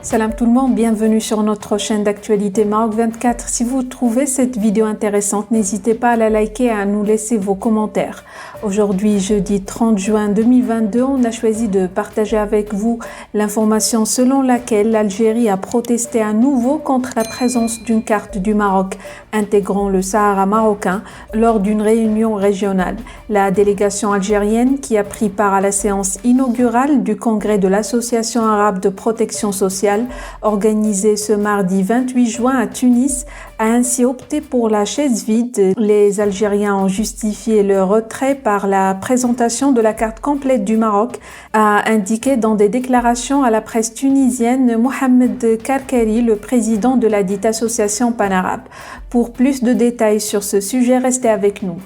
Salam tout le monde, bienvenue sur notre chaîne d'actualité Maroc 24. Si vous trouvez cette vidéo intéressante, n'hésitez pas à la liker et à nous laisser vos commentaires. Aujourd'hui, jeudi 30 juin 2022, on a choisi de partager avec vous l'information selon laquelle l'Algérie a protesté à nouveau contre la présence d'une carte du Maroc intégrant le Sahara marocain lors d'une réunion régionale. La délégation algérienne qui a pris part à la séance inaugurale du congrès de l'Association arabe de protection sociale organisé ce mardi 28 juin à Tunis, a ainsi opté pour la chaise vide. Les Algériens ont justifié leur retrait par la présentation de la carte complète du Maroc, a indiqué dans des déclarations à la presse tunisienne Mohamed Karkari, le président de la dite association panarabe. Pour plus de détails sur ce sujet, restez avec nous.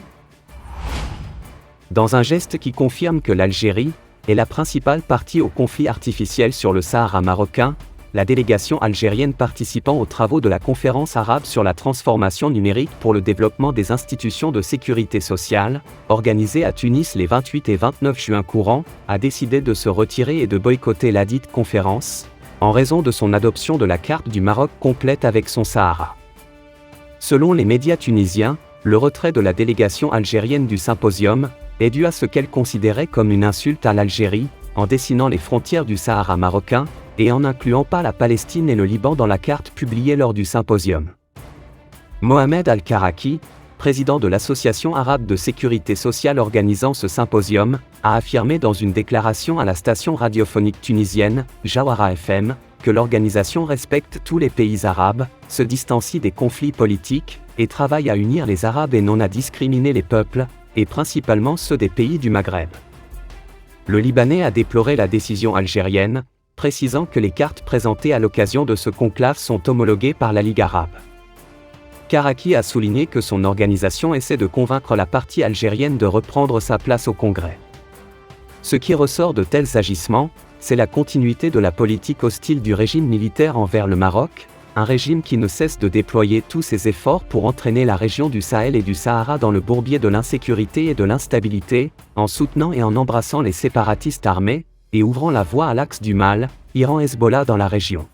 Dans un geste qui confirme que l'Algérie est la principale partie au conflit artificiel sur le Sahara marocain, la délégation algérienne participant aux travaux de la conférence arabe sur la transformation numérique pour le développement des institutions de sécurité sociale, organisée à Tunis les 28 et 29 juin courants, a décidé de se retirer et de boycotter ladite conférence, en raison de son adoption de la carte du Maroc complète avec son Sahara. Selon les médias tunisiens, le retrait de la délégation algérienne du symposium est dû à ce qu'elle considérait comme une insulte à l'Algérie, en dessinant les frontières du Sahara marocain, et en n'incluant pas la Palestine et le Liban dans la carte publiée lors du symposium. Mohamed Al-Karaki, président de l'Association arabe de sécurité sociale organisant ce symposium, a affirmé dans une déclaration à la station radiophonique tunisienne, Jawara FM, que l'organisation respecte tous les pays arabes, se distancie des conflits politiques, et travaille à unir les Arabes et non à discriminer les peuples, et principalement ceux des pays du Maghreb. Le Libanais a déploré la décision algérienne, précisant que les cartes présentées à l'occasion de ce conclave sont homologuées par la Ligue arabe. Karaki a souligné que son organisation essaie de convaincre la partie algérienne de reprendre sa place au Congrès. Ce qui ressort de tels agissements, c'est la continuité de la politique hostile du régime militaire envers le Maroc, un régime qui ne cesse de déployer tous ses efforts pour entraîner la région du Sahel et du Sahara dans le bourbier de l'insécurité et de l'instabilité, en soutenant et en embrassant les séparatistes armés, et ouvrant la voie à l'axe du mal, Iran-Hezbollah dans la région.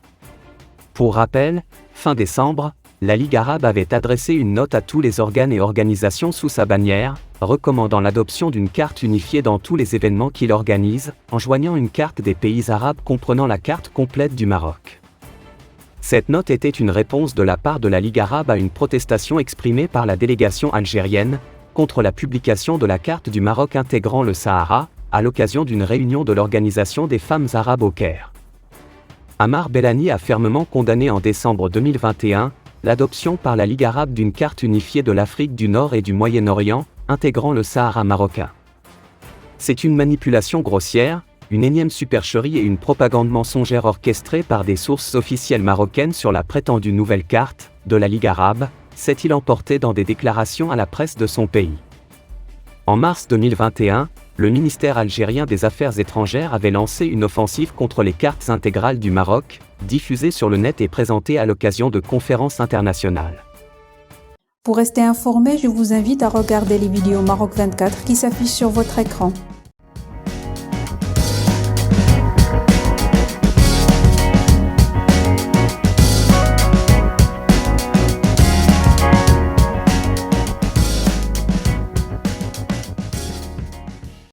Pour rappel, fin décembre, la Ligue arabe avait adressé une note à tous les organes et organisations sous sa bannière, recommandant l'adoption d'une carte unifiée dans tous les événements qu'il organise, en joignant une carte des pays arabes comprenant la carte complète du Maroc. Cette note était une réponse de la part de la Ligue arabe à une protestation exprimée par la délégation algérienne, contre la publication de la carte du Maroc intégrant le Sahara, à l'occasion d'une réunion de l'Organisation des femmes arabes au Caire. Amar Bellani a fermement condamné en décembre 2021 l'adoption par la Ligue arabe d'une carte unifiée de l'Afrique du Nord et du Moyen-Orient, intégrant le Sahara marocain. C'est une manipulation grossière, une énième supercherie et une propagande mensongère orchestrée par des sources officielles marocaines sur la prétendue nouvelle carte de la Ligue arabe, s'est-il emporté dans des déclarations à la presse de son pays. En mars 2021, le ministère algérien des Affaires étrangères avait lancé une offensive contre les cartes intégrales du Maroc, diffusées sur le net et présentées à l'occasion de conférences internationales. Pour rester informé, je vous invite à regarder les vidéos Maroc 24 qui s'affichent sur votre écran.